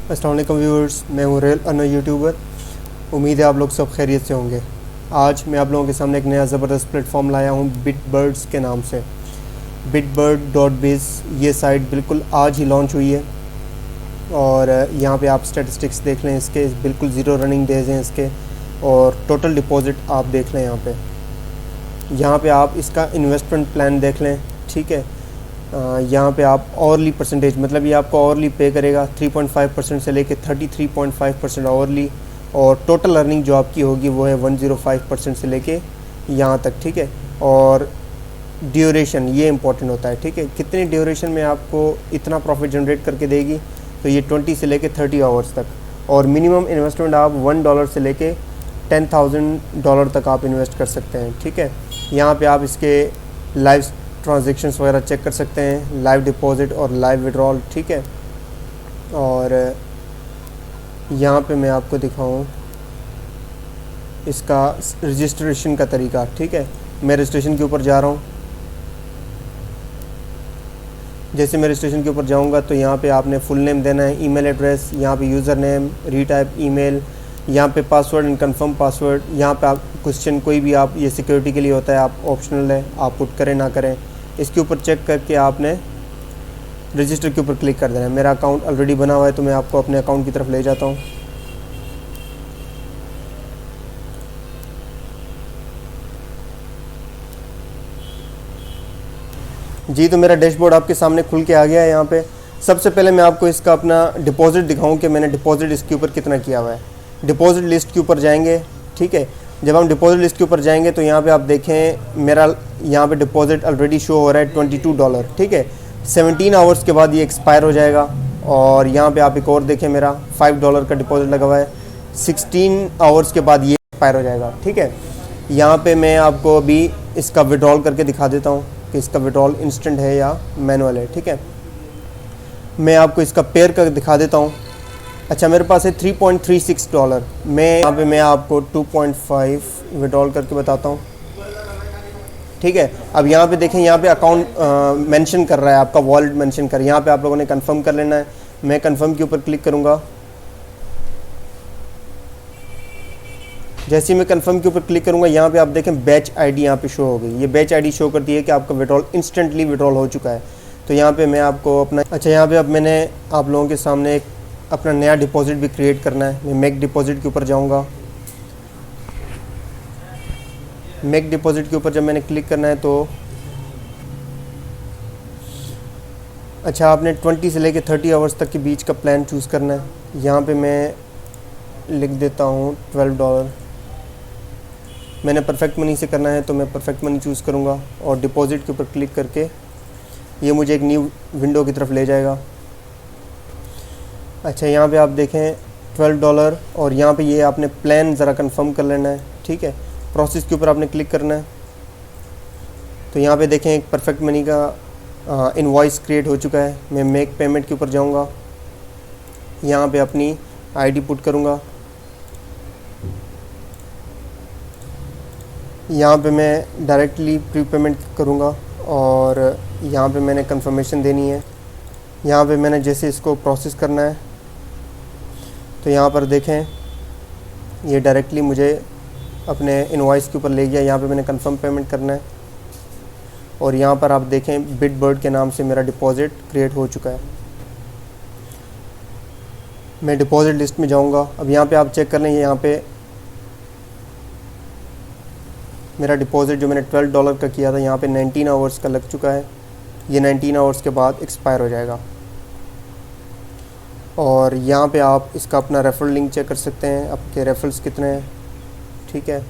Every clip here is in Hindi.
अस्सलाम वालेकुम व्यूअर्स, मैं हूँ रेल अनो यूट्यूबर। उम्मीद है आप लोग सब खैरियत से होंगे। आज मैं आप लोगों के सामने एक नया ज़बरदस्त प्लेटफॉर्म लाया हूँ बिटबर्ड्स के नाम से। bitbird.biz ये साइट बिल्कुल आज ही लॉन्च हुई है और यहाँ पे आप स्टैटिस्टिक्स देख लें इसके, बिल्कुल ज़ीरो रनिंग डेज हैं इसके और टोटल डिपॉज़िट आप देख लें यहाँ पे आप इसका इन्वेस्टमेंट प्लान देख लें। ठीक है, यहाँ पे आप आवरली परसेंटेज, मतलब ये आपको आवरली पे करेगा 3.5% से लेके 33.5% आवरली, और टोटल अर्निंग जो आपकी होगी वो है 105% से लेके यहाँ तक। ठीक है, और ड्यूरेशन ये इंपॉर्टेंट होता है। ठीक है, कितनी ड्यूरेशन में आपको इतना प्रॉफिट जनरेट करके देगी, तो ये 20 से लेके 30 आवर्स तक, और मिनिमम इन्वेस्टमेंट आप $1 से लेके $10,000 तक आप इन्वेस्ट कर सकते हैं। ठीक है, यहाँ पे आप इसके लाइव ट्रांजैक्शंस वगैरह चेक कर सकते हैं, लाइव डिपॉजिट और लाइव विड्रॉल। ठीक है, और यहाँ पे मैं आपको दिखाऊं इसका रजिस्ट्रेशन का तरीका। ठीक है, मैं रजिस्ट्रेशन के ऊपर जा रहा हूँ। जैसे मैं रजिस्ट्रेशन के ऊपर जाऊँगा तो यहाँ पे आपने फुल नेम देना है, ईमेल एड्रेस, यहाँ पे यूज़र नेम, रीटाइप ईमेल, यहाँ पे पासवर्ड एंड कंफर्म पासवर्ड। यहाँ पे आप क्वेश्चन कोई भी, आप ये सिक्योरिटी के लिए होता है, आप ऑप्शनल है, आप पुट करें ना करें। इसके ऊपर चेक करके आपने रजिस्टर के ऊपर क्लिक कर देना है। मेरा अकाउंट ऑलरेडी बना हुआ है तो मैं आपको अपने अकाउंट की तरफ ले जाता हूँ। जी, तो मेरा डैशबोर्ड आपके सामने खुल के आ गया है। यहाँ पे सबसे पहले मैं आपको इसका अपना डिपॉजिट दिखाऊं कि मैंने डिपॉजिट इसके ऊपर कितना किया हुआ है। डिपॉजिट लिस्ट के ऊपर जाएंगे। ठीक है, जब हम डिपॉजिट लिस्ट के ऊपर जाएंगे तो यहाँ पे आप देखें मेरा यहाँ पे डिपॉजिट ऑलरेडी शो हो रहा है $22। ठीक है, 17 आवर्स के बाद ये एक्सपायर हो जाएगा। और यहाँ पे आप एक और देखें, मेरा $5 का डिपॉजिट लगा हुआ है, 16 आवर्स के बाद ये एक्सपायर हो जाएगा। ठीक है, यहाँ पे मैं आपको अभी इसका विड्रॉल करके दिखा देता हूँ कि इसका विड्रॉल इंस्टेंट है या मैनुअल है। ठीक है, मैं आपको इसका पेयर कर दिखा देता हूँ। अच्छा, मेरे पास है $3.36। यहाँ पे मैं आपको 2.5 विड्रॉल करके बताता हूँ। ठीक है, अब यहाँ पे देखें, यहाँ पे अकाउंट मेंशन कर रहा है, आपका वॉलेट मेंशन कर, यहाँ पे आप लोगों ने कंफर्म कर लेना है। मैं कंफर्म के ऊपर क्लिक करूँगा। जैसे ही मैं कंफर्म के ऊपर क्लिक करूँगा, यहाँ पे आप देखें बैच आईडी यहाँ पे शो हो गई। ये बैच आईडी शो करती है कि आपका विड्रॉल इंस्टेंटली विड्रॉल हो चुका है। तो यहाँ पे मैं आपको अपना, अच्छा यहाँ पे अब मैंने आप लोगों के सामने एक अपना नया डिपॉजिट भी क्रिएट करना है। मैं मेक डिपॉजिट के ऊपर जाऊँगा। मेक डिपॉजिट के ऊपर जब मैंने क्लिक करना है तो अच्छा, आपने 20 से लेके 30 आवर्स तक के बीच का प्लान चूज़ करना है। यहाँ पे मैं लिख देता हूँ $12। मैंने परफेक्ट मनी से करना है तो मैं परफेक्ट मनी चूज़ करूँगा और डिपॉजिट के ऊपर क्लिक करके ये मुझे एक न्यू विंडो की तरफ ले जाएगा। अच्छा, यहाँ पे आप देखें $12 और यहाँ पे ये आपने प्लान ज़रा कंफर्म कर लेना है। ठीक है, प्रोसेस के ऊपर आपने क्लिक करना है। तो यहाँ पे देखें एक परफेक्ट मनी का इनवॉइस क्रिएट हो चुका है। मैं मेक पेमेंट के ऊपर जाऊँगा, यहाँ पे अपनी आईडी पुट करूँगा। यहाँ पे मैं डायरेक्टली प्री पेमेंट करूँगा और यहाँ पे मैंने कंफर्मेशन देनी है। यहाँ पे मैंने जैसे इसको प्रोसेस करना है तो यहाँ पर देखें ये डायरेक्टली मुझे अपने इनवॉइस के ऊपर ले गया। यहाँ पे मैंने कंफर्म पेमेंट करना है और यहाँ पर आप देखें बिटबर्ड के नाम से मेरा डिपॉजिट क्रिएट हो चुका है। मैं डिपॉजिट लिस्ट में जाऊँगा। अब यहाँ पे आप चेक कर लें, यहाँ पे मेरा डिपॉजिट जो मैंने $12 का किया था, यहाँ पे 19 आवर्स का लग चुका है। ये 19 आवर्स के बाद एक्सपायर हो जाएगा। और यहाँ पे आप इसका अपना रेफरल लिंक चेक कर सकते हैं, आपके रेफरल्स कितने हैं। ठीक है,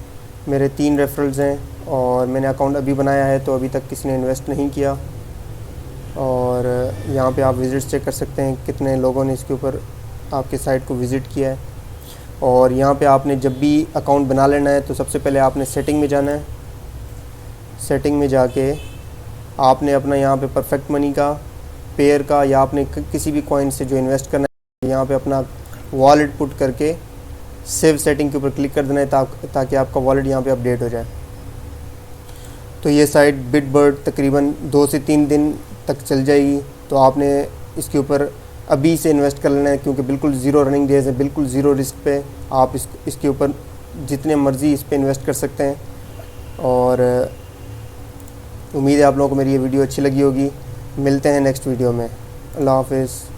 मेरे 3 रेफरल्स हैं और मैंने अकाउंट अभी बनाया है तो अभी तक किसी ने इन्वेस्ट नहीं किया। और यहाँ पे आप विज़िट्स चेक कर सकते हैं, कितने लोगों ने इसके ऊपर आपके साइट को विज़िट किया है। और यहाँ पे आपने जब भी अकाउंट बना लेना है तो सबसे पहले आपने सेटिंग में जाना है। सेटिंग में जाके आपने अपना यहाँ पे परफेक्ट मनी का, पेयर का, या आपने किसी भी कॉइन से जो इन्वेस्ट करना है, यहाँ पे अपना वॉलेट पुट करके सेव सेटिंग के ऊपर क्लिक कर देना है ताकि आपका वॉलेट यहाँ पे अपडेट हो जाए। तो ये साइट बिटबर्ड तकरीबन 2 से 3 दिन तक चल जाएगी। तो आपने इसके ऊपर अभी से इन्वेस्ट कर लेना है, क्योंकि बिल्कुल ज़ीरो रनिंग डेज है, बिल्कुल ज़ीरो रिस्क पे आप इसके ऊपर जितने मर्ज़ी इस पे इन्वेस्ट कर सकते हैं। और उम्मीद है आप लोगों को मेरी ये वीडियो अच्छी लगी होगी। मिलते हैं नेक्स्ट वीडियो में। अल्लाह हाफ़िज़।